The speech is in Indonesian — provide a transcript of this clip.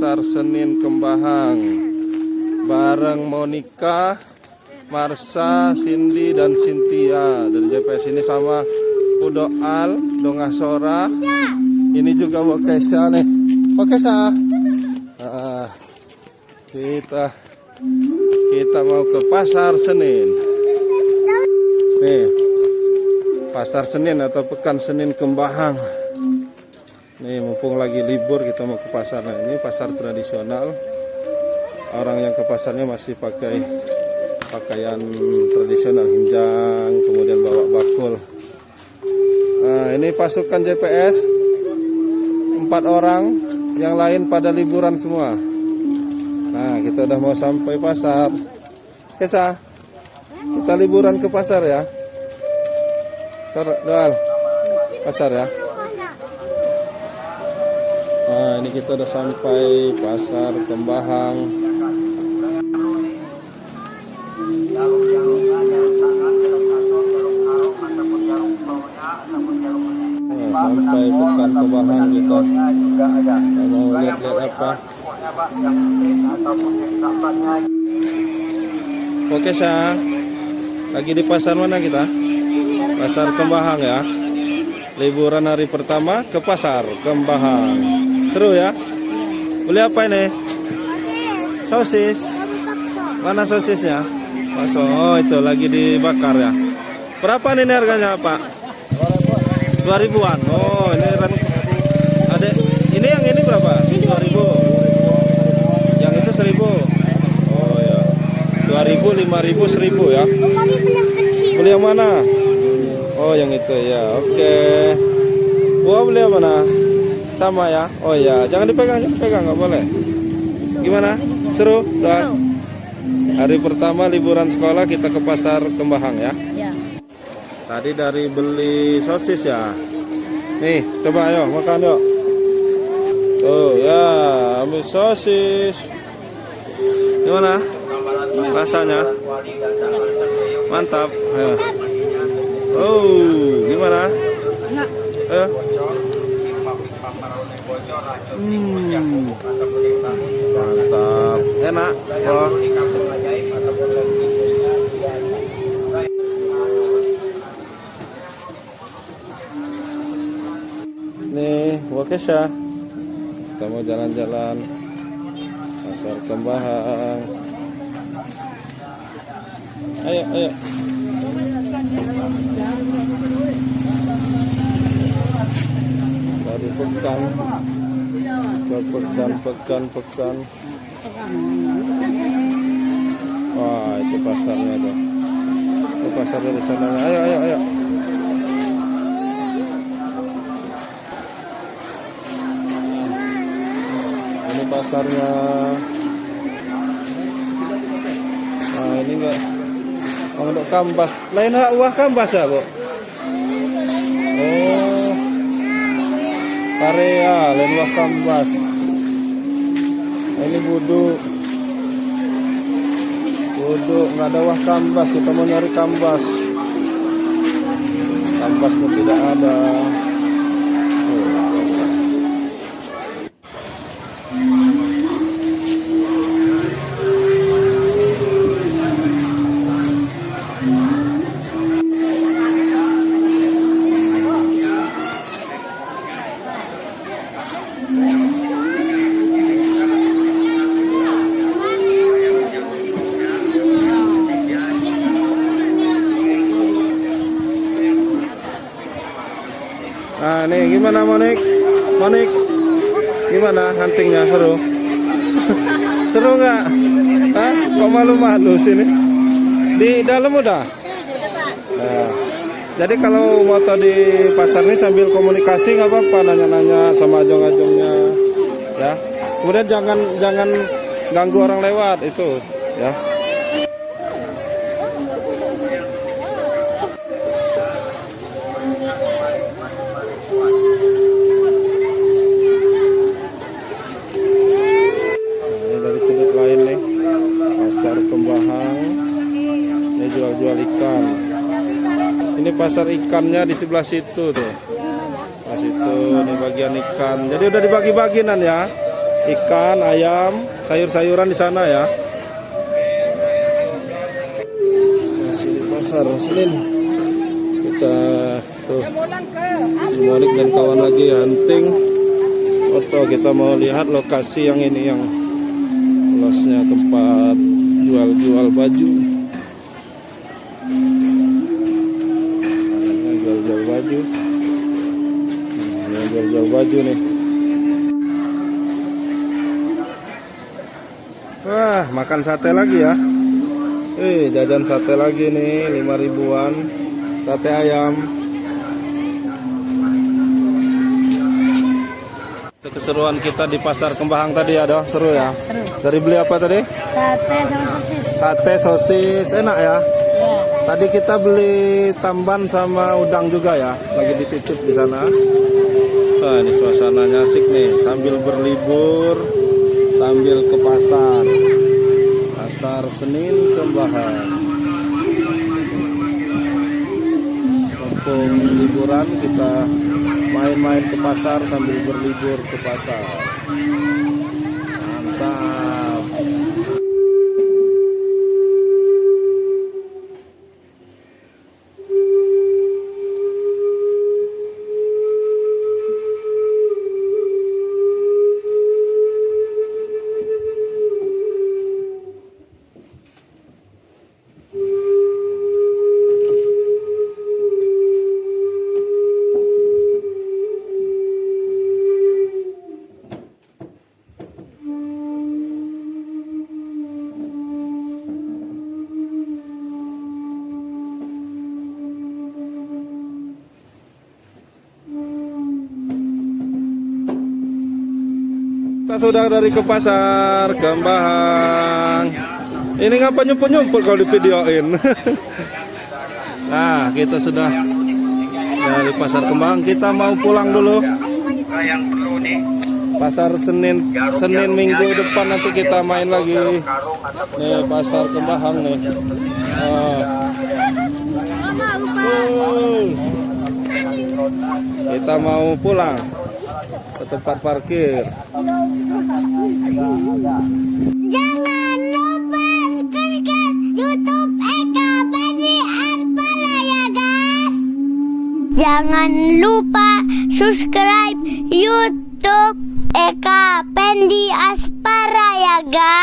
Pasar Senin Kembahang bareng Monica, Marsha, Cindy dan Cynthia dari JPS ini sama Udo Al, Dongah Sora. Ini juga buat Kesha nih. Oke, Kesha. Kita mau ke Pasar Senin. Nih, Pasar Senin atau Pekan Senin Kembahang. Nih, mumpung lagi libur kita mau ke pasar. Nah, ini pasar tradisional. Orang yang ke pasarnya masih pakai pakaian tradisional, hinjang, kemudian bawa bakul. Nah, ini pasukan JPS 4 orang, yang lain pada liburan semua. Nah, kita udah mau sampai pasar. Kesha, kita liburan ke pasar ya. Doal, pasar ya. Nah, ini kita udah sampai Pasar Kembahang. Nah, sampai Pekan Kembahang kita. Mau lihat-lihat apa? Oke, Sah. Lagi di pasar mana kita? Pasar Kembahang ya. Liburan hari pertama ke Pasar Kembahang. Seru ya? Beli apa ini? Sosis. Mana sosisnya? Bakso. Oh, itu lagi dibakar ya. Berapa ini harganya, Pak? 2.000-an. Oh, ini kan ada. Ini yang ini berapa? 2.000. Yang itu 1.000. Oh ya. 2.000, 5.000, 1.000 ya. Beli yang mana? Oh, yang itu ya. Oke. Wah, beli yang mana? Sama ya. Oh ya, jangan dipegang nggak boleh. Gimana? Seru? Dan hari pertama liburan sekolah kita ke Pasar Kembahang ya. Tadi dari beli sosis ya. Nih, coba ayo makan yuk. Oh ya, ambil sosis. Gimana? Rasanya? Mantap. Ayo. Oh, gimana? Mantap, enak. Oh. Nih, oke Kesha. Kita mau jalan-jalan Pasar Kembahang. Ayo. Dari pekan ke pekan. Wah, itu pasarnya tuh. Itu pasar dari sana. Ayo. Ini pasarnya. Nah, ini enggak untuk kambas. Lain hak wah kambas ya, Bu? Oh. Parea, lain wah kambas. Nah, ini buduk, nggak ada wah kambas. Kita mau nyari kambas. Kambasnya tidak ada. Nah, nih gimana Monik? Gimana huntingnya, seru? Seru nggak? Hah? Kok malu-malu sini? Di dalam udah? Nah, jadi kalau moto di pasar ini sambil komunikasi nggak apa-apa, nanya-nanya sama ajong-ajongnya, ya. Kemudian jangan ganggu orang lewat itu, ya. Jual ikan. Ini pasar ikannya di sebelah situ tuh. Pas itu ini bagian ikan. Jadi udah dibagi-baginan ya. ikan, ayam, sayur-sayuran di sana ya. Masih di pasar Senin. Kita tuh si Monik dan kawan lagi hunting. Foto kita mau lihat lokasi yang ini, yang losnya tempat jual-jual baju. Jual-jual baju. Jual-jual baju nih. Wah, makan sate lagi ya. Jajan sate lagi nih, 5 ribuan. Sate ayam. Keseruan kita di pasar Kembahang tadi ya, Doh. Seru ya? Seru. Dari beli apa tadi? Sate sama sosis. Sate, sosis, enak ya? Ya. Tadi kita beli tamban sama udang juga ya, lagi dititip di sana. Wah, ini suasananya asik nih, sambil berlibur, sambil ke pasar. Pasar Senin Kembahang. Mumpung liburan, kita main-main ke pasar sambil berlibur ke pasar. Mantap. Kita sudah dari ke pasar Kembahang. Ini ngapa nyumpul-nyumpul kalau di videoin? Nah, kita sudah dari pasar Kembahang. Kita mau pulang dulu. Pasar Senin Minggu depan nanti kita main lagi. Nih pasar Kembahang nih. Kita mau pulang ke tempat parkir. Jangan lupa subscribe YouTube Eka Pendi Aspara ya guys. Jangan lupa subscribe YouTube Eka Pendi Aspara ya guys.